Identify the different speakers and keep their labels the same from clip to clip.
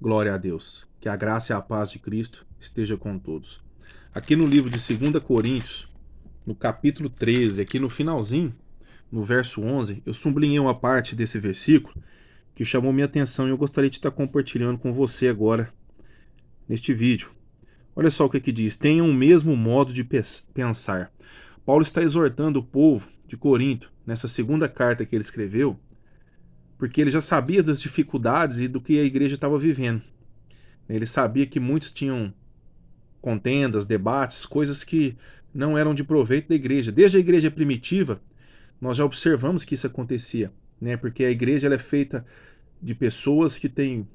Speaker 1: Glória a Deus. Que a graça e a paz de Cristo esteja com todos. Aqui no livro de 2 Coríntios, no capítulo 13, aqui no finalzinho, no verso 11, eu sublinhei uma parte desse versículo que chamou minha atenção e eu gostaria de estar compartilhando com você agora, neste vídeo. Olha só o que diz: tenham o mesmo modo de pensar. Paulo está exortando o povo de Corinto, nessa segunda carta que ele escreveu, porque ele já sabia das dificuldades e do que a igreja estava vivendo. Ele sabia que muitos tinham contendas, debates, coisas que não eram de proveito da igreja. Desde a igreja primitiva, nós já observamos que isso acontecia, né? Porque a igreja ela é feita de pessoas que têm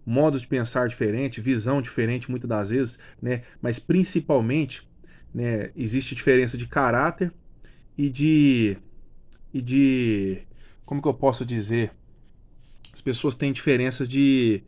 Speaker 1: modos de pensar diferente, visão diferente muitas das vezes, né? Mas principalmente, né, existe diferença de caráter e de como que eu posso dizer? As pessoas têm diferenças de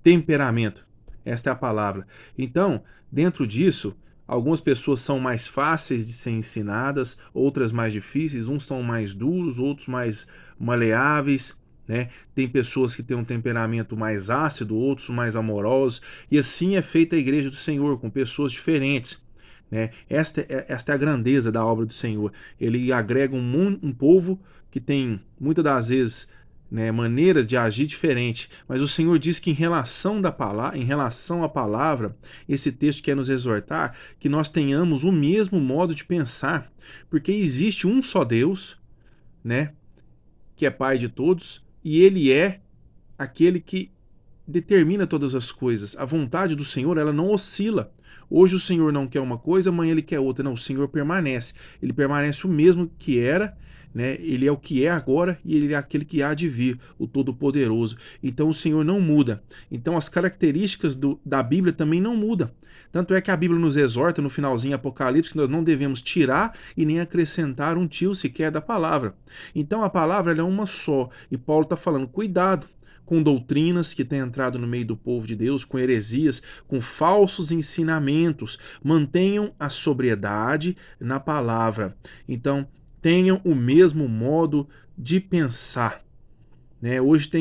Speaker 1: temperamento. Esta é a palavra. Então, dentro disso, algumas pessoas são mais fáceis de ser ensinadas, outras mais difíceis, uns são mais duros, outros mais maleáveis, né? Tem pessoas que têm um temperamento mais ácido, outros mais amorosos, e assim é feita a igreja do Senhor, com pessoas diferentes, né? Esta é a grandeza da obra do Senhor. Ele agrega um povo que tem, muitas das vezes, né, maneiras de agir diferente, mas o Senhor diz que em relação à palavra, esse texto quer nos exortar que nós tenhamos o mesmo modo de pensar, porque existe um só Deus, né, que é Pai de todos, e Ele é aquele que determina todas as coisas. A vontade do Senhor, ela não oscila. Hoje o Senhor não quer uma coisa, amanhã Ele quer outra. Não, o Senhor permanece. Ele permanece o mesmo que era, né? Ele é o que é agora e Ele é aquele que há de vir, o Todo-Poderoso. Então o Senhor não muda. Então as características da Bíblia também não mudam. Tanto é que a Bíblia nos exorta no finalzinho Apocalipse que nós não devemos tirar e nem acrescentar um tio sequer da palavra. Então a palavra ela é uma só. E Paulo está falando, cuidado com doutrinas que têm entrado no meio do povo de Deus, com heresias, com falsos ensinamentos. Mantenham a sobriedade na palavra. Então, tenham o mesmo modo de pensar. Né? Hoje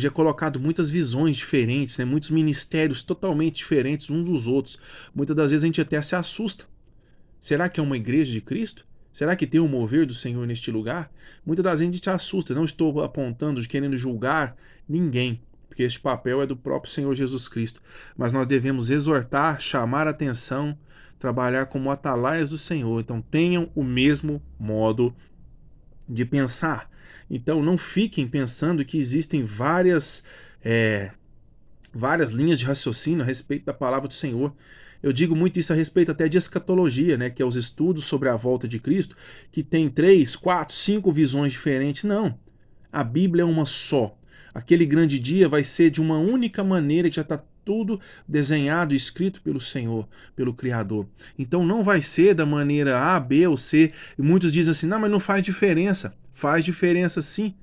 Speaker 1: é colocado muitas visões diferentes, né? Muitos ministérios totalmente diferentes uns dos outros. Muitas das vezes a gente até se assusta. Será que é uma igreja de Cristo? Será que tem um mover do Senhor neste lugar? Muitas das vezes a gente se assusta. Não estou apontando, querendo julgar ninguém, porque este papel é do próprio Senhor Jesus Cristo. Mas nós devemos exortar, chamar a atenção, trabalhar como atalaias do Senhor. Então tenham o mesmo modo de pensar. Então não fiquem pensando que existem várias linhas de raciocínio a respeito da palavra do Senhor. Eu digo muito isso a respeito até de escatologia, né, que é os estudos sobre a volta de Cristo, que tem 3, 4, 5 visões diferentes. Não. A Bíblia é uma só. Aquele grande dia vai ser de uma única maneira que já está tudo desenhado e escrito pelo Senhor, pelo Criador. Então não vai ser da maneira A, B ou C. E muitos dizem assim, não, mas não faz diferença. Faz diferença sim.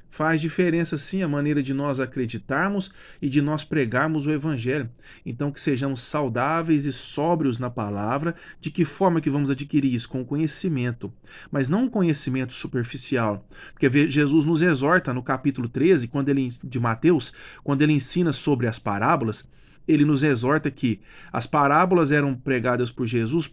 Speaker 1: Faz diferença sim a maneira de nós acreditarmos e de nós pregarmos o Evangelho. Então que sejamos saudáveis e sóbrios na palavra. De que forma que vamos adquirir isso? Com conhecimento. Mas não um conhecimento superficial. Porque Jesus nos exorta no capítulo 13 de Mateus, quando ele ensina sobre as parábolas, ele nos exorta que as parábolas eram pregadas por Jesus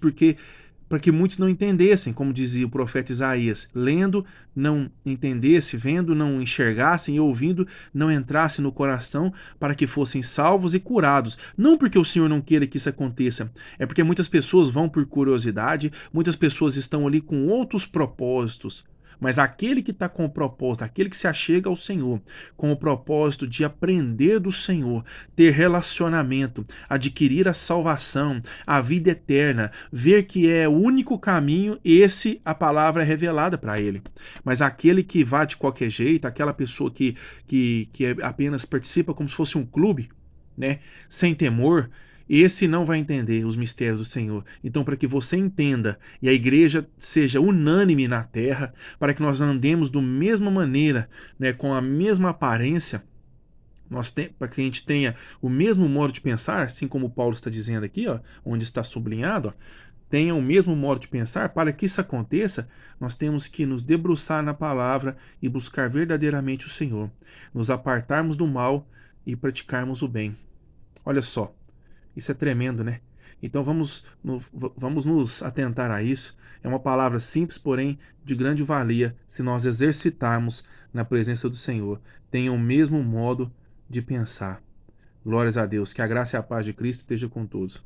Speaker 1: para que muitos não entendessem, como dizia o profeta Isaías, lendo não entendesse, vendo não enxergassem e ouvindo não entrasse no coração, para que fossem salvos e curados. Não porque o Senhor não queira que isso aconteça, é porque muitas pessoas vão por curiosidade, muitas pessoas estão ali com outros propósitos. Mas aquele que está com o propósito, aquele que se achega ao Senhor, com o propósito de aprender do Senhor, ter relacionamento, adquirir a salvação, a vida eterna, ver que é o único caminho, a palavra é revelada para ele. Mas aquele que vai de qualquer jeito, aquela pessoa que apenas participa como se fosse um clube, né, sem temor, esse não vai entender os mistérios do Senhor. Então, para que você entenda e a igreja seja unânime na terra, para que nós andemos da mesma maneira, né, com a mesma aparência, para que a gente tenha o mesmo modo de pensar, assim como Paulo está dizendo aqui, ó, onde está sublinhado, ó, tenha o mesmo modo de pensar. Para que isso aconteça, nós temos que nos debruçar na palavra e buscar verdadeiramente o Senhor, nos apartarmos do mal, e praticarmos o bem. Olha só, isso é tremendo, né? Então vamos nos atentar a isso. É uma palavra simples, porém de grande valia, se nós exercitarmos na presença do Senhor. Tenha o mesmo modo de pensar. Glórias a Deus. Que a graça e a paz de Cristo esteja com todos.